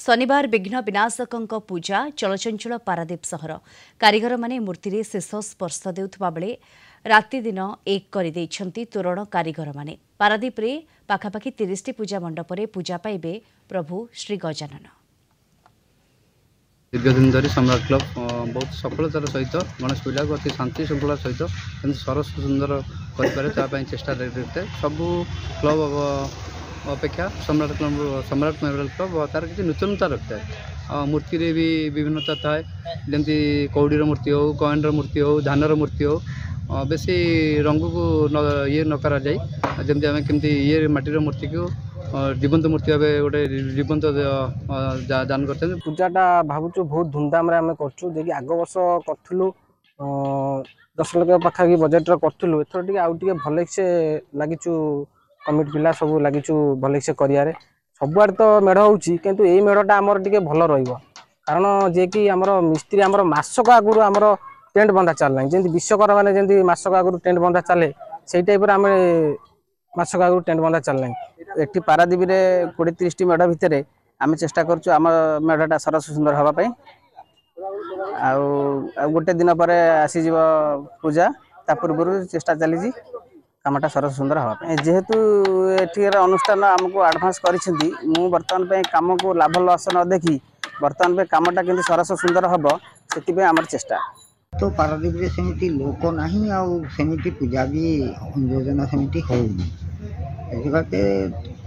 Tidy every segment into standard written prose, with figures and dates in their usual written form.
शनिवार विघ्न विनाशक पूजा चलचंचल पारादीप सहर कारीगर माने मूर्ति रे शेष स्पर्श देउथबा बेले राति दिन एक कर तोरण कारीगर माने पारादीप रे पाखापाखि 30 पूजा मंडप रे पूजा पाइबे प्रभु श्री गजानन। दीर्घ दिन धरी सम्राट क्लब बहुत सफलतार सहित गणेश पूजा को अति शांति श्रृंखला सहित सरस सुंदर कर चेष्टा रखिए सबू क्लब अपेक्षा सम्राट मेमोरियल क्लब तार किसी नूतनता रखता है। मूर्ति रे भी विभिन्नता थाए जमी कौड़ीर मूर्ति हो कॉइनर मूर्ति हो धानर मूर्ति हो बेसी रंग को ये न करा जाए जमी आम केमती ये माटीर मूर्ति को जीवंत मूर्ति भाव गोटे जीवंत दान करते पूजाटा भावुँ बहुत धूमधाम आम कर आग वर्ष करूँ 10 लाख पाखापाखि बजेट करूँ एथर टे आउ भल से लगिचु कमिटी पिला सब लगिचु भल से करियारे सबुआड़ तो मेढ़ होची किंतु ये मेढ़टा आमर टिके भल रहिबो कारण जे कि आमर मिस्त्री आमर मासक आगुरु आमर टेंट बंधा चलना जमी विश्वकर माने जमी मासक आगुरु टेंट बंधा चले से टाइप आम मासक आगुरु टेंट बंधा चलना एटी पारादीप रे 20-30 मेढ़ भितर आम चेष्टा करछु आम मेढ़टा सरस सुंदर हवाई गोटे दिन पर आसीज पूजा ता पूर्व चेष्टा चली कामटा सरस सुंदर हवा जेहेतु एठिकार अनुष्ठान आमको आडभांस करिसेंती मु वर्तमान पे काम को लाभ लस न देखी वर्तमान पे कामटा किंतु सरस सुंदर हम से आमर चेष्टा तो पारादीप रे सेमिति लोक नाही आउ सेमिति पूजा भी योजना सेमिति होउनी एथिबाते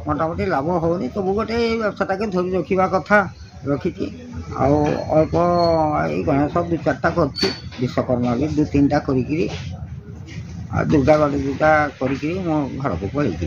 मोटामोटी लाभ होउनी तो गोटे व्यवसायटा के धरि रखिबा कथा रखिकी आउ अल्प गणेश 2-4टा करछि विश्वकर्मा भी 2-3टा करिकी दुर्गा गणेश 2टा करिकी मो घर को पळेछि।